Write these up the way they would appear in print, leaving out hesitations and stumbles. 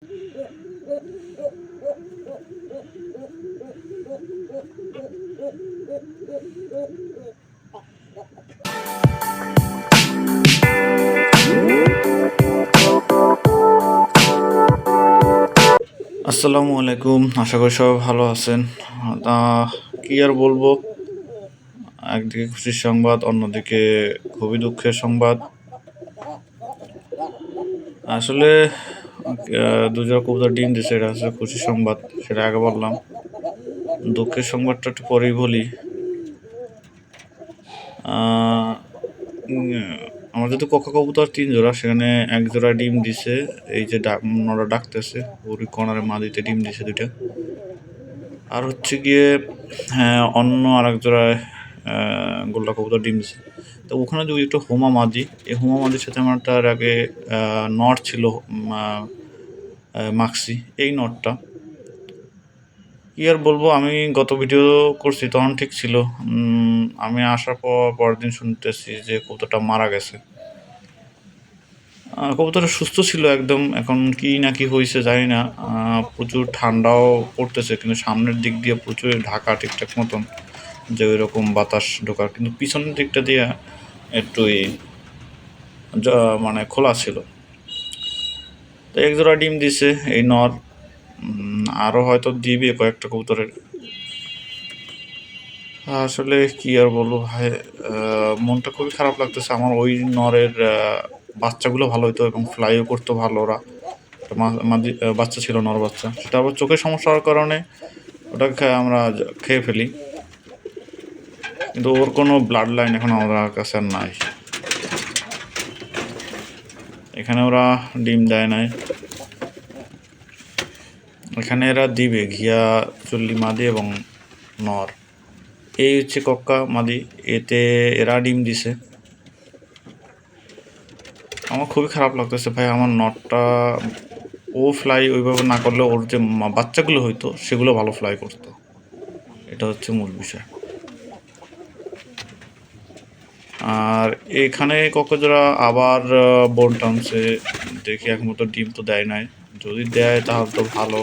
আসসালামু আলাইকুম, আশা করি সবাই ভালো আছেন। কি আর বলবো, একদিকে খুশির সংবাদ, অন্যদিকে খুবই দুঃখের সংবাদ। আসলে দুজোড়া কবুতর ডিম দিছে, এটা হচ্ছে খুশির সংবাদ, সেটা আগে বললাম। দুঃখের সংবাদটা একটু পরেই বলি। আমার যদি কোকা কবুতর 3 জোড়া, সেখানে 1 জোড়া ডিম দিছে। এই যে নরা ডাকতেছে, ওরই কর্নারে মাদিতে ডিম দিছে 2টা। আর হচ্ছে গিয়ে অন্য আরেক জোড়ায় গোল্লা কবুতর ডিম দিছে। তো ওখানে যে একটা হোমা মাদি, এই হোমা মাদির সাথে আমার তার আগে নর ছিল, মাক্সি, এই নরটা। কি আর বলবো, আমি গত ভিডিও করছি তখন ঠিক ছিল। আমি আসার পরের দিন শুনতেছি যে কবুতরটা মারা গেছে। কবুতরটা সুস্থ ছিল একদম, এখন কি না কি হয়েছে জানি না। প্রচুর ঠান্ডাও পড়তেছে, কিন্তু সামনের দিক দিয়ে প্রচুর ঢাকা ঠিকঠাক মতন, যে ওই রকম বাতাস ঢোকার, কিন্তু পিছনের দিকটা দিয়ে একটু মানে খোলা ছিল। তো 1 জোড়া ডিম দিছে এই নর, আরও হয়তো দিবে কয়েকটা কবুতরের। আসলে কি আর বলবো ভাই, মনটা খুবই খারাপ লাগতেছে। আমার ওই নরের বাচ্চাগুলো ভালো হইতো এবং ফ্লাইও করতো ভালো ওরা। বাচ্চা ছিল, নর বাচ্চা, সেটা আবার চোখের সমস্যা হওয়ার কারণে ওটাকে আমরা খেয়ে ফেলি, কিন্তু ওর কোনো ব্লাড লাইন এখন আমার কাছে আর নাই। এখানে ওরা ডিম দেয় নাই, এখানে এরা দিবে ঘিয়া চল্লি মাদি এবং নর। এই হচ্ছে কক্কা মাদি, এতে এরা ডিম দিছে। আমার খুবই খারাপ লাগতেছে ভাই। আমার নটটা ও ফ্লাই ওইভাবে না করলে ওর যে বাচ্চাগুলো হইতো সেগুলো ভালো ফ্লাই করতো, এটা হচ্ছে মূল বিষয়। আর এখানে কক্সবাজার আবার বোন টানছে, দেখি এখন মতো ডিম তো দেয় নাই। যদি দেয় তাহলে তো ভালো,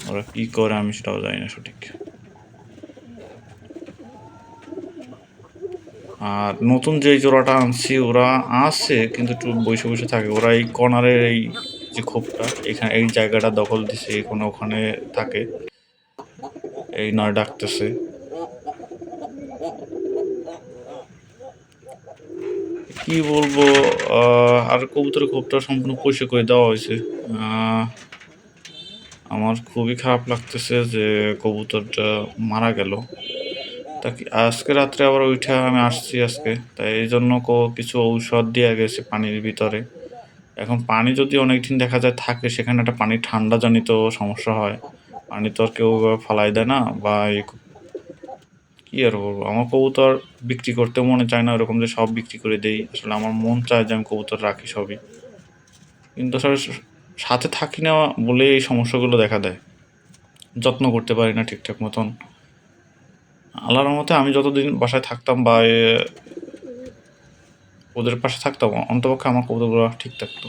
ওরা কি করে আমি সেটাও জানি না সঠিক। আর নতুন যে জোড়াটা আনছি ওরা আছে, কিন্তু একটু বসে বসে থাকে। ওরা এই কর্নারের এই যে খোপটা, এখানে এই জায়গাটা দখল দিছে, এখানে ওখানে থাকে। এই নয় ডাকতেছে, কি বলবো। আর কবুতরের খোপটা সম্পূর্ণ পরিষ্কার করে দেওয়া হয়েছে। আমার খুবই খারাপ লাগতেছে যে কবুতরটা মারা গেল। তা আজকে রাত্রে আবার উঠে আমি আসছি আজকে, তাই এই জন্য কিছু ঔষধ দিয়ে গেছে পানির ভিতরে। এখন পানি যদি অনেকদিন দেখা যায় থাকে, সেখানে একটা পানি ঠান্ডা জনিত সমস্যা হয়। পানি তো আর কেউ ফালাই দেয় না, বা কি আর বলবো। আমার কবুতর বিক্রি করতে মনে চায় না ওরকম যে সব বিক্রি করে দেই, আসলে আমার মন চায় যে আমি কবুতর রাখি সবই, কিন্তু আসলে সাথে থাকি না বলে এই সমস্যাগুলো দেখা দেয়। যত্ন করতে পারি না ঠিকঠাক মতন। আল্লাহর রহমতে আমি যতদিন বাসায় থাকতাম বা ওদের পাশে থাকতাম, অন্তপক্ষে আমার কবুতরগুলো ঠিক থাকতো।